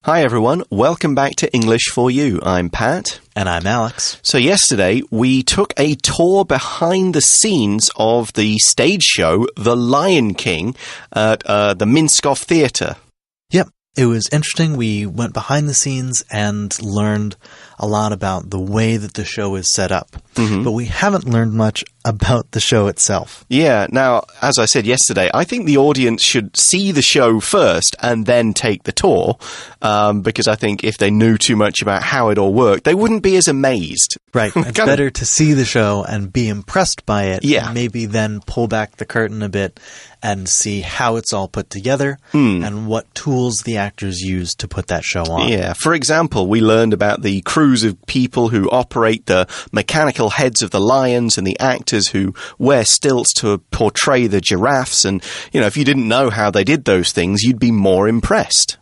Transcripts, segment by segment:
Hi everyone, welcome back to English for You. I'm Pat. And I'm Alex. So yesterday we took a tour behind the scenes of the stage show The Lion King at the Minskoff Theatre. Yep, it was interesting. We went behind the scenes and learned a lot about the way that the show is set up. But we haven't learned much about the show itself. Yeah, now, as I said yesterday, I think the audience should see the show first and then take the tour, because I think if they knew too much about how it all worked, they wouldn't be as amazed. Right. It's better to see the show and be impressed by it. Yeah. And maybe then pull back the curtain a bit and see how it's all put together and what tools the actors use to put that show on. Yeah. For example, we learned about the crews of people who operate the mechanical heads of the lions and the actors who wear stilts to portray the giraffes. And, you know, if you didn't know how they did those things, you'd be more impressed.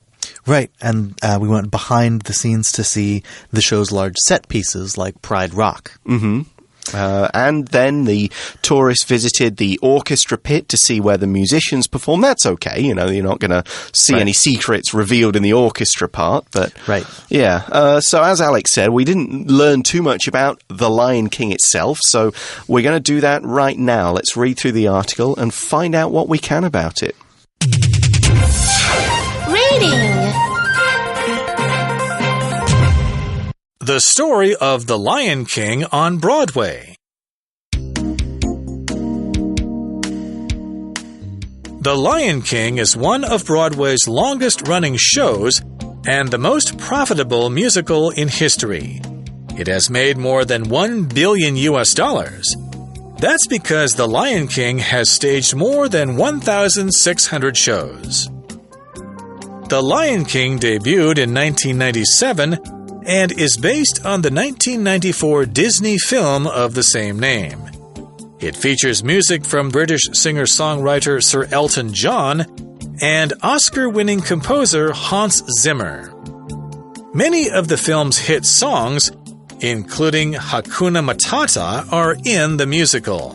Right, and we went behind the scenes to see the show's large set pieces like Pride Rock. And then the tourists visited the orchestra pit to see where the musicians perform. That's okay, you know, you're not going to see any secrets revealed in the orchestra part. But yeah, so as Alex said, we didn't learn too much about The Lion King itself, so we're going to do that right now. Let's read through the article and find out what we can about it. Reading. The Story of The Lion King on Broadway. The Lion King is one of Broadway's longest-running shows and the most profitable musical in history. It has made more than $1 billion. That's because The Lion King has staged more than 1,600 shows. The Lion King debuted in 1997 and is based on the 1994 Disney film of the same name. It features music from British singer-songwriter Sir Elton John and Oscar-winning composer Hans Zimmer. Many of the film's hit songs, including Hakuna Matata, are in the musical.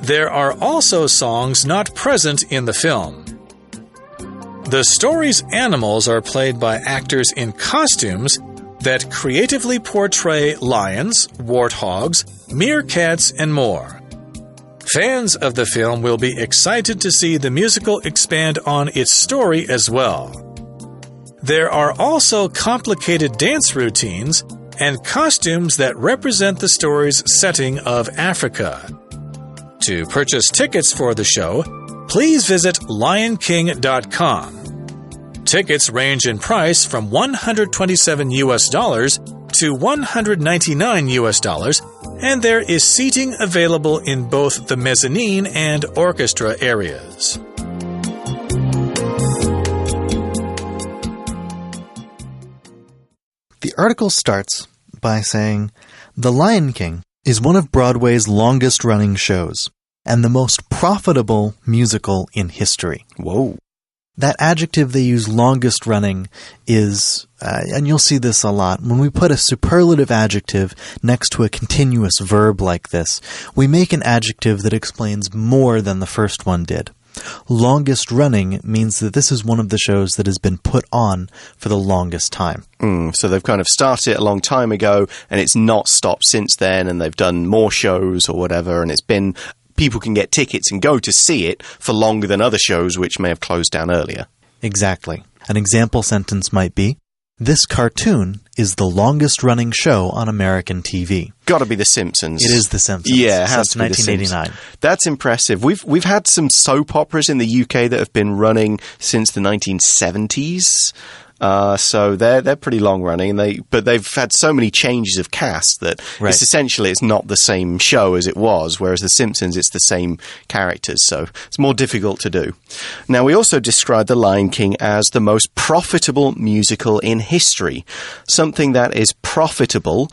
There are also songs not present in the film. The story's animals are played by actors in costumes that creatively portray lions, warthogs, meerkats, and more. Fans of the film will be excited to see the musical expand on its story as well. There are also complicated dance routines and costumes that represent the story's setting of Africa. To purchase tickets for the show, please visit lionking.com. Tickets range in price from $127 to $199, and there is seating available in both the mezzanine and orchestra areas. The article starts by saying, The Lion King is one of Broadway's longest-running shows and the most profitable musical in history. Whoa. That adjective they use, longest running, is, and you'll see this a lot, when we put a superlative adjective next to a continuous verb like this, we make an adjective that explains more than the first one did. Longest running means that this is one of the shows that has been put on for the longest time. So they've kind of started it a long time ago, and it's not stopped since then, and they've done more shows or whatever, and it's been... People can get tickets and go to see it for longer than other shows which may have closed down earlier. Exactly. An example sentence might be, this cartoon is the longest-running show on American TV. Got to be The Simpsons. It is The Simpsons. Yeah, it has to be 1989. That's impressive. We've had some soap operas in the UK that have been running since the 1970s. So they're pretty long running, but they've had so many changes of cast that it's not the same show as it was, whereas The Simpsons, it's the same characters, so it's more difficult to do. Now, we also describe The Lion King as the most profitable musical in history. Something that is profitable.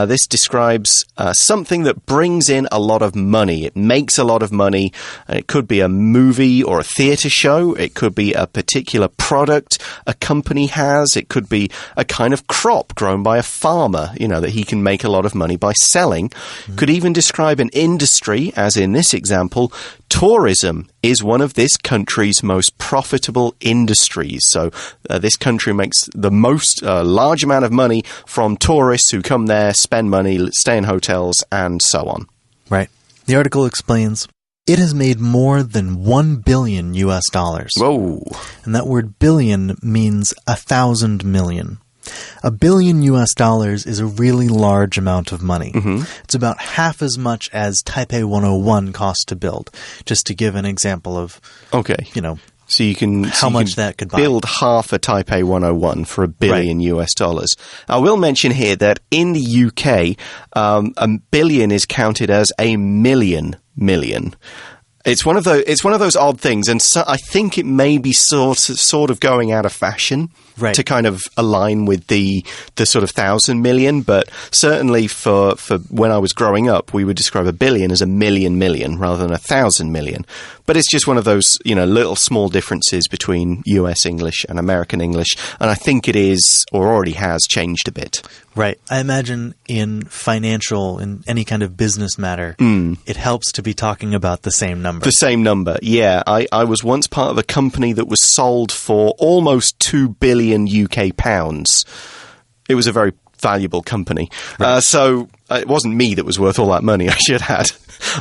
This describes something that brings in a lot of money. It makes a lot of money. It could be a movie or a theatre show. It could be a particular product a company has. It could be a kind of crop grown by a farmer, you know, that he can make a lot of money by selling. Could even describe an industry, as in this example, tourism, is one of this country's most profitable industries. So this country makes the most large amount of money from tourists who come there, spend money, stay in hotels, and so on. Right. The article explains, it has made more than $1 billion. Whoa. And that word billion means 1,000 million. $1 billion is a really large amount of money. It's about half as much as Taipei 101 cost to build, just to give an example of, so you can how much that could buy. Build half a Taipei 101 for $1 billion US dollars. I will mention here that in the UK, a billion is counted as a million. It's one of those odd things, and so I think it may be sort of going out of fashion to kind of align with the sort of 1,000 million. But certainly for when I was growing up, we would describe a billion as a million rather than 1,000 million. But it's just one of those little small differences between US English and American English, and I think it is or already has changed a bit. Right. I imagine in any kind of business matter, it helps to be talking about the same number. The same number, yeah. I was once part of a company that was sold for almost 2 billion UK pounds. It was a very valuable company. Right. So it wasn't me that was worth all that money, I should add.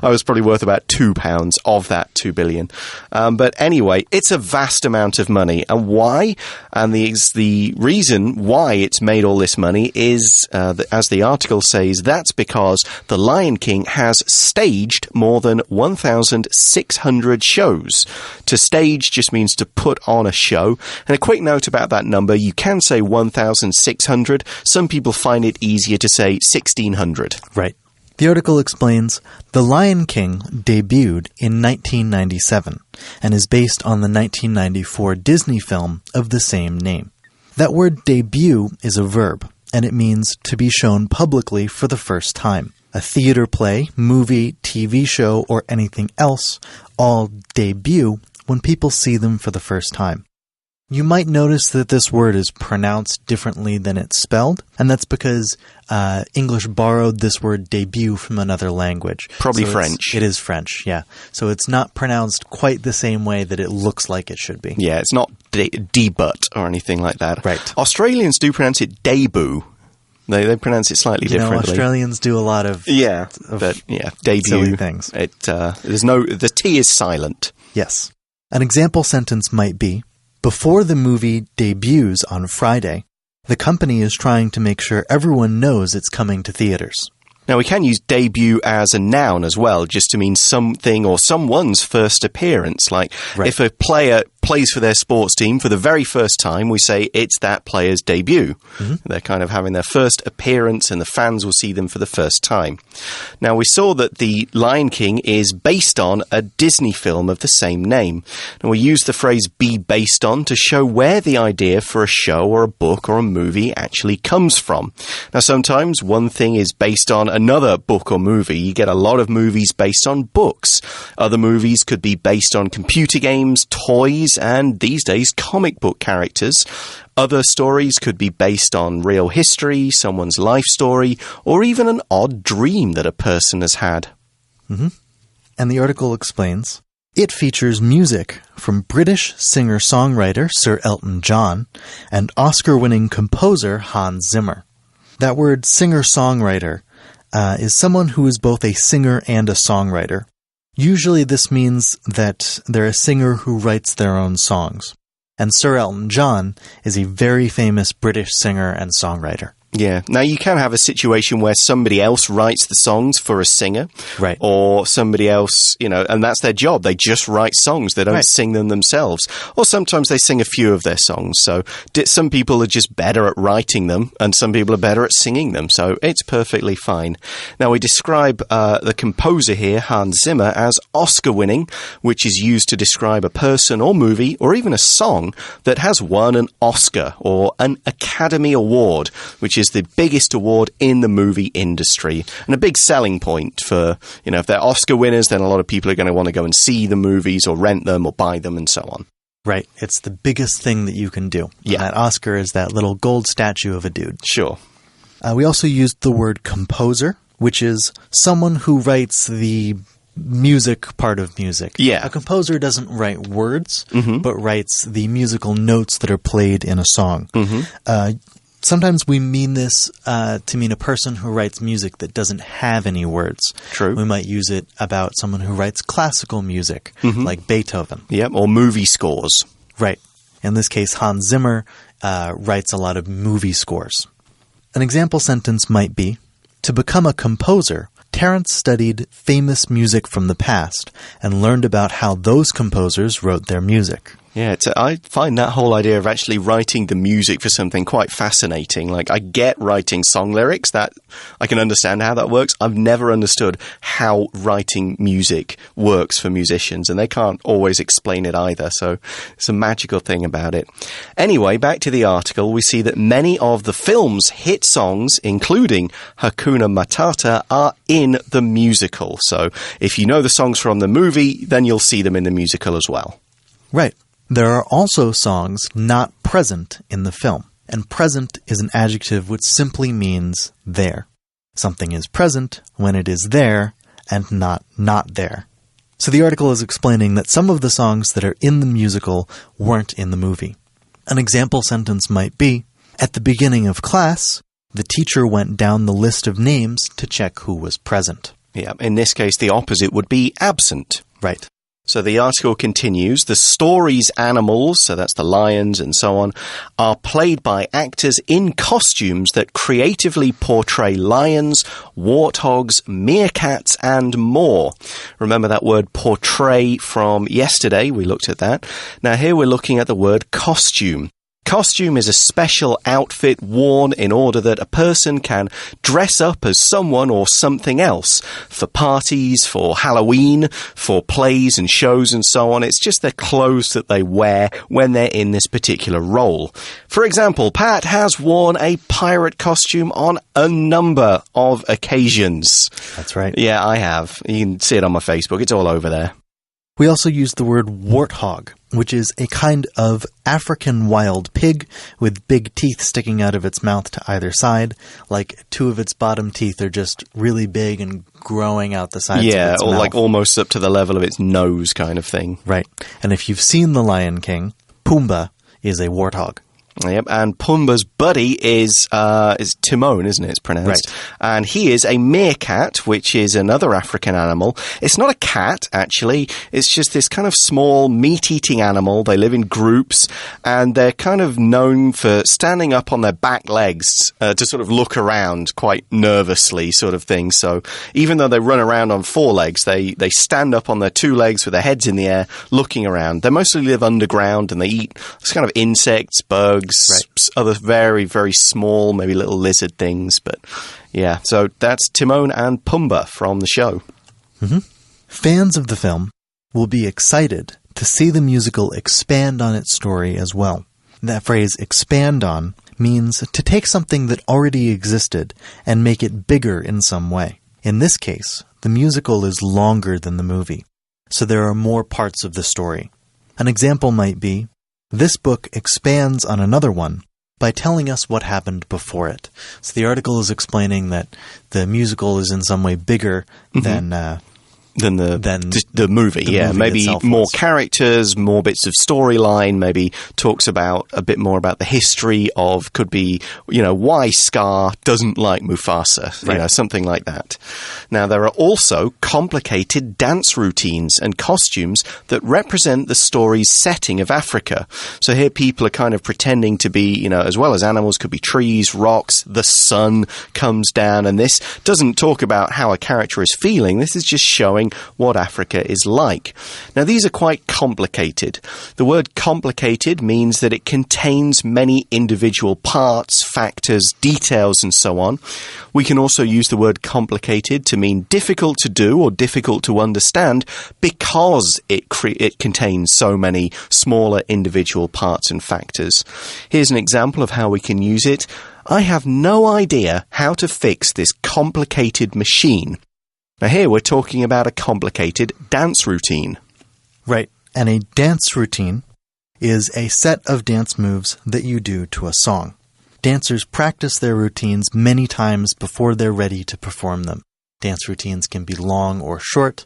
I was probably worth about £2 of that 2 billion. But anyway, it's a vast amount of money. And why? And the reason why it's made all this money is, as the article says, that's because The Lion King has staged more than 1,600 shows. To stage just means to put on a show. And a quick note about that number, you can say 1,600. Some people find it easier to say 1,600. Right. The article explains, The Lion King debuted in 1997 and is based on the 1994 Disney film of the same name. That word debut is a verb, and it means to be shown publicly for the first time. A theater play, movie, TV show, or anything else all debut when people see them for the first time. You might notice that this word is pronounced differently than it's spelled, and that's because English borrowed this word debut from another language. Probably French. It is French, yeah. So it's not pronounced quite the same way that it looks like it should be. Yeah, it's not debut or anything like that. Right. Australians do pronounce it debut. They pronounce it slightly differently. Australians do a lot of debut silly things. The T is silent. Yes. An example sentence might be, before the movie debuts on Friday, the company is trying to make sure everyone knows it's coming to theaters. Now, we can use debut as a noun as well, just to mean something or someone's first appearance. Like, if a player plays for their sports team for the very first time, we say it's that player's debut. They're kind of having their first appearance, and the fans will see them for the first time. Now, we saw that The Lion King is based on a Disney film of the same name. And we use the phrase be based on to show where the idea for a show or a book or a movie actually comes from. Now, sometimes one thing is based on another book or movie. You get a lot of movies based on books. Other movies could be based on computer games, toys, and these days comic book characters. Other stories could be based on real history, someone's life story, or even an odd dream that a person has had. And the article explains, it features music from British singer-songwriter Sir Elton John and Oscar-winning composer Hans Zimmer. That word singer-songwriter is someone who is both a singer and a songwriter. Usually this means that they're a singer who writes their own songs. And Sir Elton John is a very famous British singer and songwriter. Yeah. Now, you can have a situation where somebody else writes the songs for a singer. Right. Or somebody else, and that's their job. They just write songs. They don't sing them themselves. Or sometimes they sing a few of their songs. So some people are just better at writing them, and some people are better at singing them. So it's perfectly fine. Now, we describe the composer here, Hans Zimmer, as Oscar-winning, which is used to describe a person or movie or even a song that has won an Oscar or an Academy Award, which is the biggest award in the movie industry, and a big selling point for, if they're Oscar winners, then a lot of people are going to want to go and see the movies or rent them or buy them and so on. Right. It's the biggest thing that you can do. Yeah. And that Oscar is that little gold statue of a dude. Sure. We also used the word composer, which is someone who writes the music part of music. Yeah. A composer doesn't write words, but writes the musical notes that are played in a song. Sometimes we mean this to mean a person who writes music that doesn't have any words. True. We might use it about someone who writes classical music, like Beethoven. Yep, or movie scores. Right. In this case, Hans Zimmer writes a lot of movie scores. An example sentence might be, to become a composer, Terence studied famous music from the past and learned about how those composers wrote their music. Yeah, I find that whole idea of actually writing the music for something quite fascinating. Like, I get writing song lyrics, that I can understand how that works. I've never understood how writing music works for musicians, and they can't always explain it either, so it's a magical thing about it. Anyway, back to the article, we see that many of the film's hit songs, including Hakuna Matata, are in the musical. So if you know the songs from the movie, then you'll see them in the musical as well. Right. There are also songs not present in the film, and present is an adjective which simply means there. Something is present when it is there and not there. So the article is explaining that some of the songs that are in the musical weren't in the movie. An example sentence might be, at the beginning of class, the teacher went down the list of names to check who was present. Yeah, in this case, the opposite would be absent. Right. So the article continues, the story's animals, so that's the lions and so on, are played by actors in costumes that creatively portray lions, warthogs, meerkats, and more. Remember that word portray from yesterday? We looked at that. Now here we're looking at the word costume. Costume is a special outfit worn in order that a person can dress up as someone or something else for parties, for Halloween, for plays and shows and so on. It's just the clothes that they wear when they're in this particular role. For example, Pat has worn a pirate costume on a number of occasions. That's right. Yeah, I have. You can see it on my Facebook. It's all over there. We also use the word warthog, which is a kind of African wild pig with big teeth sticking out of its mouth to either side, like two of its bottom teeth are just really big and growing out the sides of its mouth. Yeah, or like almost up to the level of its nose kind of thing. Right. And if you've seen The Lion King, Pumbaa is a warthog. Yep, and Pumbaa's buddy is Timon, isn't it? It's pronounced. Right. And he is a meerkat, which is another African animal. It's not a cat, actually. It's just this kind of small meat-eating animal. They live in groups, and they're kind of known for standing up on their back legs to sort of look around quite nervously, sort of thing. So even though they run around on four legs, they stand up on their two legs with their heads in the air, looking around. They mostly live underground, and they eat this kind of insects, bugs, right, other very, very small, maybe little lizard things. But yeah, so that's Timon and Pumbaa from the show. Fans of the film will be excited to see the musical expand on its story as well. That phrase, expand on, means to take something that already existed and make it bigger in some way. In this case, the musical is longer than the movie, so there are more parts of the story. An example might be, this book expands on another one by telling us what happened before it. So the article is explaining that the musical is in some way bigger than the movie. Yeah, maybe more characters, more bits of storyline, maybe talks about a bit more about the history of, could be, why Scar doesn't like Mufasa, right, something like that. Now, there are also complicated dance routines and costumes that represent the story's setting of Africa. So here people are kind of pretending to be, as well as animals, could be trees, rocks, the sun comes down, and this doesn't talk about how a character is feeling. This is just showing what Africa is like. Now, these are quite complicated. The word complicated means that it contains many individual parts, factors, details, and so on. We can also use the word complicated to mean difficult to do or difficult to understand because it contains so many smaller individual parts and factors. Here's an example of how we can use it. I have no idea how to fix this complicated machine. Now here we're talking about a complicated dance routine. Right. And a dance routine is a set of dance moves that you do to a song. Dancers practice their routines many times before they're ready to perform them. Dance routines can be long or short.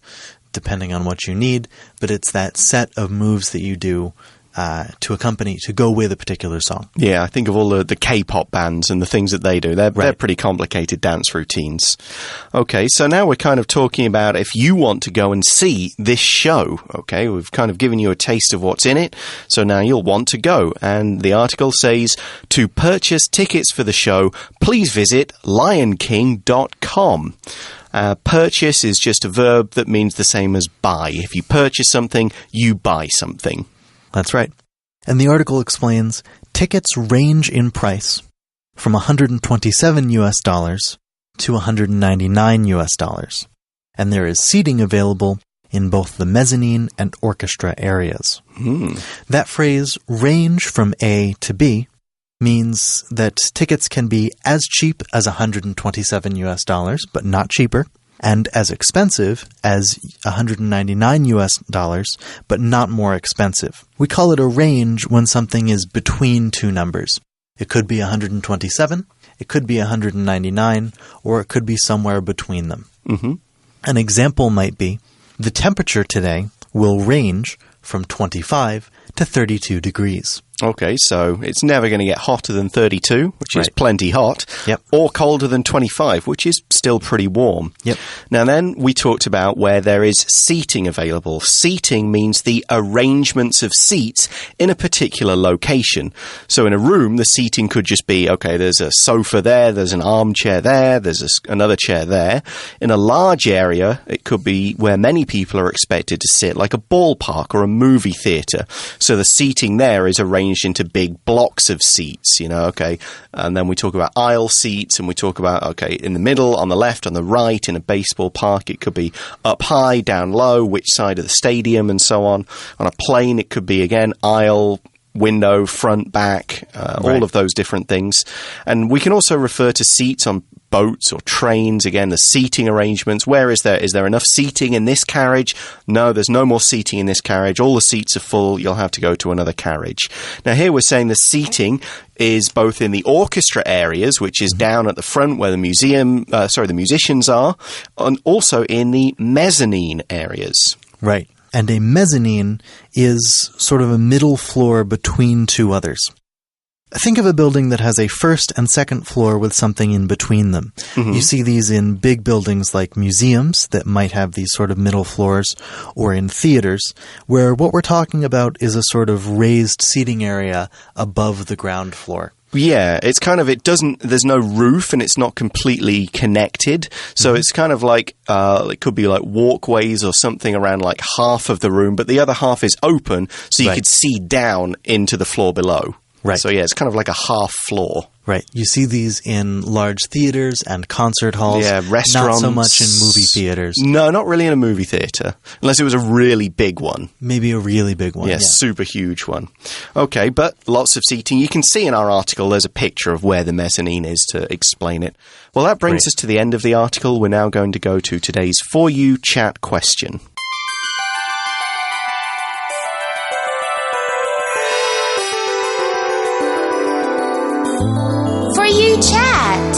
depending on what you need, but it's that set of moves that you do to go with a particular song. Yeah, I think of all the K-pop bands and the things that they do. They're pretty complicated dance routines. Okay, so now we're kind of talking about if you want to go and see this show. Okay, we've kind of given you a taste of what's in it, so now you'll want to go. And the article says, to purchase tickets for the show, please visit lionking.com. Purchase is just a verb that means the same as buy. If you purchase something, you buy something. That's right. And the article explains, tickets range in price from $127 to $199. And there is seating available in both the mezzanine and orchestra areas. That phrase, range from A to B, means that tickets can be as cheap as $127, but not cheaper, and as expensive as $199, but not more expensive. We call it a range when something is between two numbers. It could be 127, it could be 199, or it could be somewhere between them. An example might be, the temperature today will range from 25 to 32 degrees. Okay, so it's never going to get hotter than 32, which is plenty hot, or colder than 25, which is still pretty warm. Now then, we talked about where there is seating available. Seating means the arrangements of seats in a particular location. So in a room, the seating could just be, okay, there's a sofa there, there's an armchair there, there's another chair there. In a large area, it could be where many people are expected to sit, like a ballpark or a movie theatre. So the seating there is arranged into big blocks of seats, okay. And then we talk about aisle seats, and we talk about, okay, in the middle, on the left, on the right, in a baseball park, it could be up high, down low, which side of the stadium, and so on. On a plane, it could be, again, aisle, window, front, back, all of those different things. And we can also refer to seats on boats or trains. Again, the seating arrangements. Where is there? Is there enough seating in this carriage? No, there's no more seating in this carriage. All the seats are full. You'll have to go to another carriage. Now, here we're saying the seating is both in the orchestra areas, which is down at the front where the musicians are, and also in the mezzanine areas. Right. And a mezzanine is sort of a middle floor between two others. Think of a building that has a first and second floor with something in between them. You see these in big buildings like museums that might have these sort of middle floors, or in theaters, where what we're talking about is a sort of raised seating area above the ground floor. Yeah, it's kind of, there's no roof and it's not completely connected. So it's kind of like, it could be like walkways or something around like half of the room, but the other half is open so you could see down into the floor below. Right. So yeah, it's kind of like a half floor. Right. You see these in large theaters and concert halls. Yeah, restaurants. Not so much in movie theaters. No, not really in a movie theater. Unless it was a really big one. Maybe a really big one. Yeah, super huge one. Okay, but lots of seating. You can see in our article there's a picture of where the mezzanine is to explain it. Well, that brings us to the end of the article. We're now going to go to today's For You Chat question. For You Chat.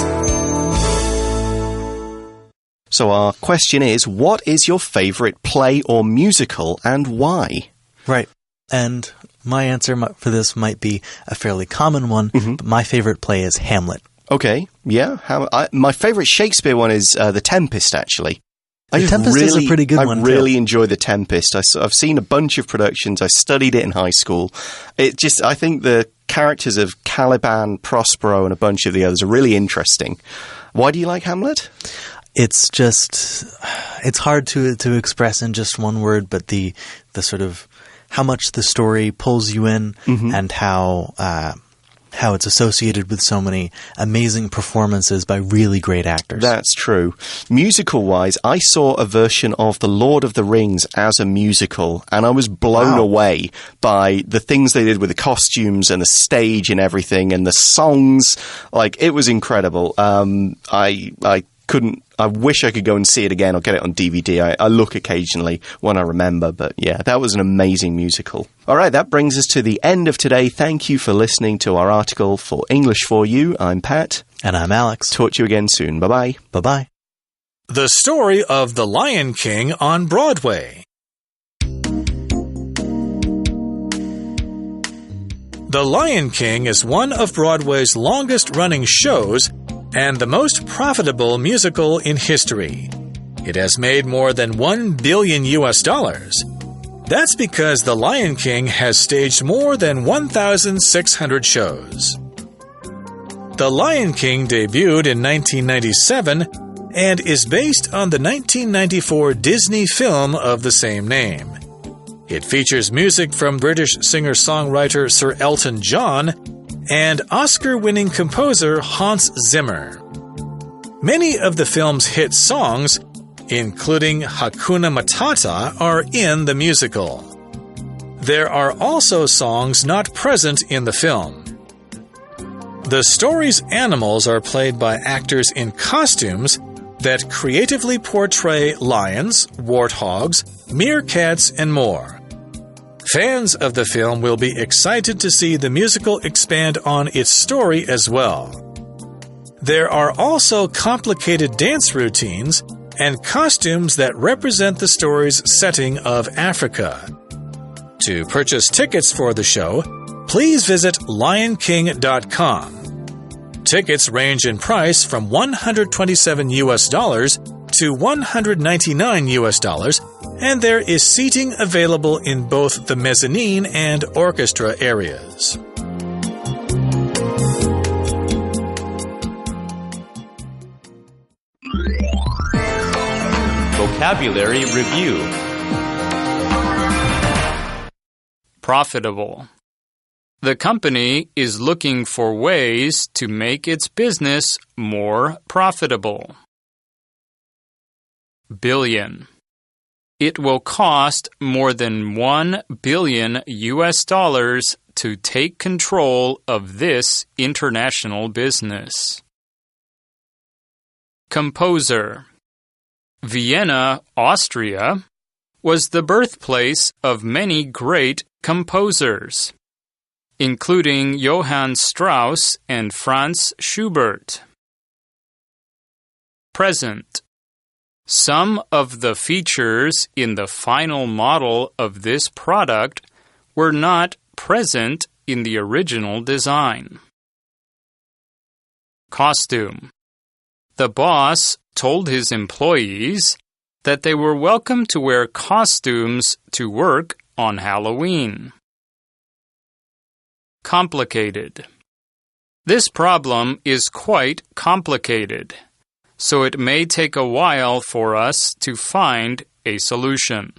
So our question is, what is your favorite play or musical and why? Right. And my answer for this might be a fairly common one, but my favorite play is Hamlet. Okay, yeah. My favorite Shakespeare one is The Tempest, actually. The Tempest is a pretty good one, I really enjoy The Tempest. I've seen a bunch of productions. I studied it in high school. I think the characters of Caliban, Prospero, and a bunch of the others are really interesting. Why do you like Hamlet? It's hard to express in just one word, but the sort of how much the story pulls you in and how it's associated with so many amazing performances by really great actors. That's true. Musical-wise, I saw a version of The Lord of the Rings as a musical, and I was blown away by the things they did with the costumes and the stage and everything, and the songs. Like, it was incredible. I wish I could go and see it again or get it on DVD. I look occasionally when I remember, but yeah, that was an amazing musical. All right, that brings us to the end of today. Thank you for listening to our article for English for You. I'm Pat. And I'm Alex. Talk to you again soon. Bye-bye. Bye-bye. The story of The Lion King on Broadway. The Lion King is one of Broadway's longest-running shows and the most profitable musical in history. It has made more than $1 billion. That's because The Lion King has staged more than 1,600 shows. The Lion King debuted in 1997 and is based on the 1994 Disney film of the same name. It features music from British singer-songwriter Sir Elton John and Oscar-winning composer Hans Zimmer. Many of the film's hit songs, including Hakuna Matata, are in the musical. There are also songs not present in the film. The story's animals are played by actors in costumes that creatively portray lions, warthogs, meerkats, and more. Fans of the film will be excited to see the musical expand on its story as well. There are also complicated dance routines and costumes that represent the story's setting of Africa. To purchase tickets for the show, please visit lionking.com. Tickets range in price from $127 to $199, and there is seating available in both the mezzanine and orchestra areas. Vocabulary Review. Profitable. The company is looking for ways to make its business more profitable. Billion. It will cost more than $1 billion to take control of this international business. Composer. Vienna, Austria, was the birthplace of many great composers, including Johann Strauss and Franz Schubert. Present. Some of the features in the final model of this product were not present in the original design. Costume. The boss told his employees that they were welcome to wear costumes to work on Halloween. Complicated. This problem is quite complicated, so it may take a while for us to find a solution.